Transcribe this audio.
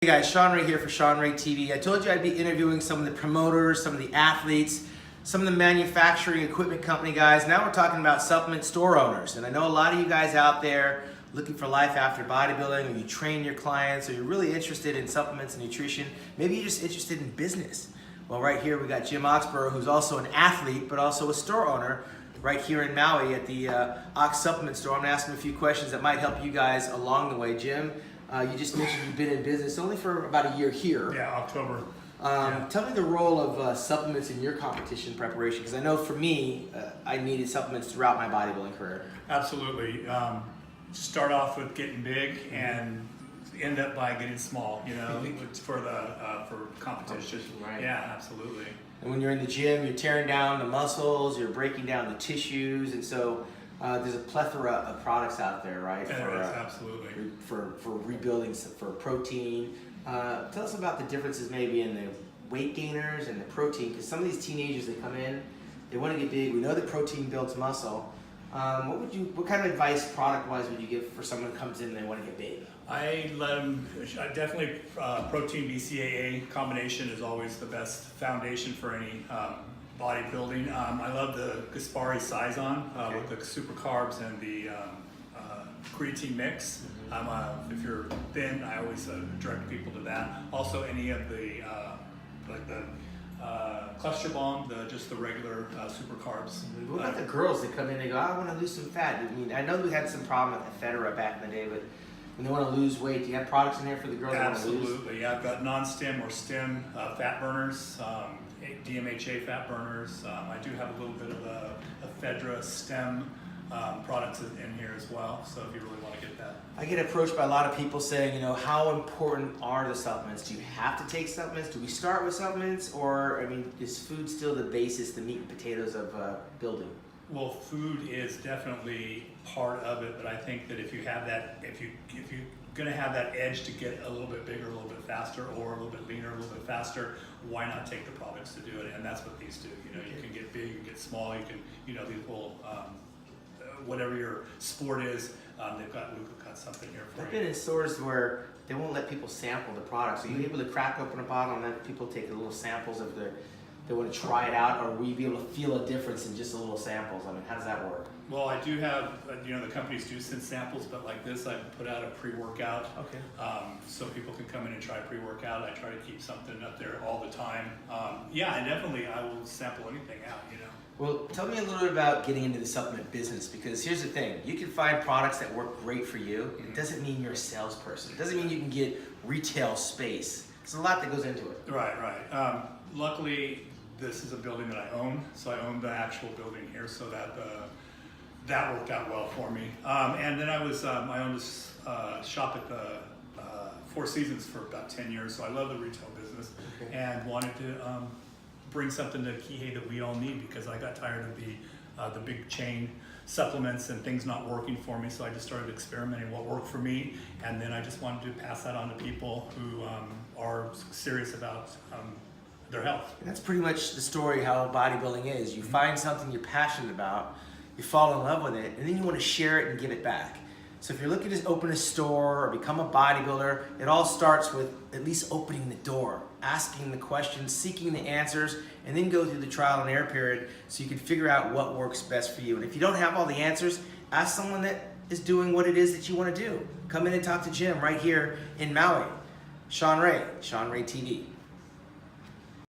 Hey guys, Shawn Ray here for Shawn Ray TV. I told you I'd be interviewing some of the promoters, some of the athletes, some of the manufacturing equipment company guys. Now we're talking about supplement store owners. And I know a lot of you guys out there looking for life after bodybuilding, or you train your clients, or you're really interested in supplements and nutrition. Maybe you're just interested in business. Well, right here we got Jim Oxborough, who's also an athlete, but also a store owner right here in Maui at the Ox Supplement Store. I'm gonna ask him a few questions that might help you guys along the way. Jim, you just mentioned you've been in business only for about a year here. Yeah, October. Tell me the role of supplements in your competition preparation, because I know for me, I needed supplements throughout my bodybuilding career. Absolutely. Start off with getting big and end up by getting small, you know, for competition. Right. Yeah, absolutely. And when you're in the gym, you're tearing down the muscles, you're breaking down the tissues, and so there's a plethora of products out there, right? Absolutely. For rebuilding, for protein. Tell us about the differences maybe in the weight gainers and the protein, because some of these teenagers, they come in, they want to get big. We know that protein builds muscle. What kind of advice product-wise would you give for someone who comes in and they want to get big? I definitely protein BCAA combination is always the best foundation for any bodybuilding. I love the Gaspari Saison with the super carbs and the creatine mix. If you're thin, I always direct people to that. Also, any of the like the cluster bomb, just the regular super carbs. What about the girls that come in? They go, I want to lose some fat. I mean, I know we had some problem with ephedra back in the day, but when they want to lose weight, do you have products in there for the girls that want to lose? Absolutely. Yeah, I've got non-stem or stem fat burners, DMHA fat burners. I do have a little bit of ephedra stem products in here as well, so if you really want to get that. I get approached by a lot of people saying, you know, how important are the supplements? Do you have to take supplements? Do we start with supplements? Or, I mean, is food still the basis, the meat and potatoes of building? Well, food is definitely part of it, but I think that if you have that, if you're going to have that edge to get a little bit bigger, a little bit faster, or a little bit leaner, a little bit faster, why not take the products to do it? And that's what these do. You know, you can get big, you can get small, you can, you know, these will, whatever your sport is, we've got something here for you. I've been in stores where they won't let people sample the product. So you're able to crack open a bottle and let people take little samples of they want to try it out, or will you be able to feel a difference in just a little samples? I mean, how does that work? Well, I do have, you know, the companies do send samples, but like this, I put out a pre-workout. Okay. So people can come in and try pre-workout. I try to keep something up there all the time. Yeah, and definitely I will sample anything out, you know. Well, tell me a little bit about getting into the supplement business, because here's the thing. You can find products that work great for you. It doesn't mean you're a salesperson. It doesn't mean you can get retail space. There's a lot that goes into it. Right. Luckily, this is a building that I own, so I own the actual building here, so that worked out well for me. And then I owned this shop at the Four Seasons for about 10 years, so I love the retail business. Okay. And wanted to bring something to Kihei that we all need, because I got tired of the big chain supplements and things not working for me, so I just started experimenting what worked for me, and then I just wanted to pass that on to people who are serious about their health. And that's pretty much the story how bodybuilding is. You find something you're passionate about, you fall in love with it, and then you want to share it and give it back. So if you're looking to open a store or become a bodybuilder, it all starts with at least opening the door, asking the questions, seeking the answers, and then go through the trial and error period so you can figure out what works best for you. And if you don't have all the answers, ask someone that is doing what it is that you want to do. Come in and talk to Jim right here in Maui. Shawn Ray TV.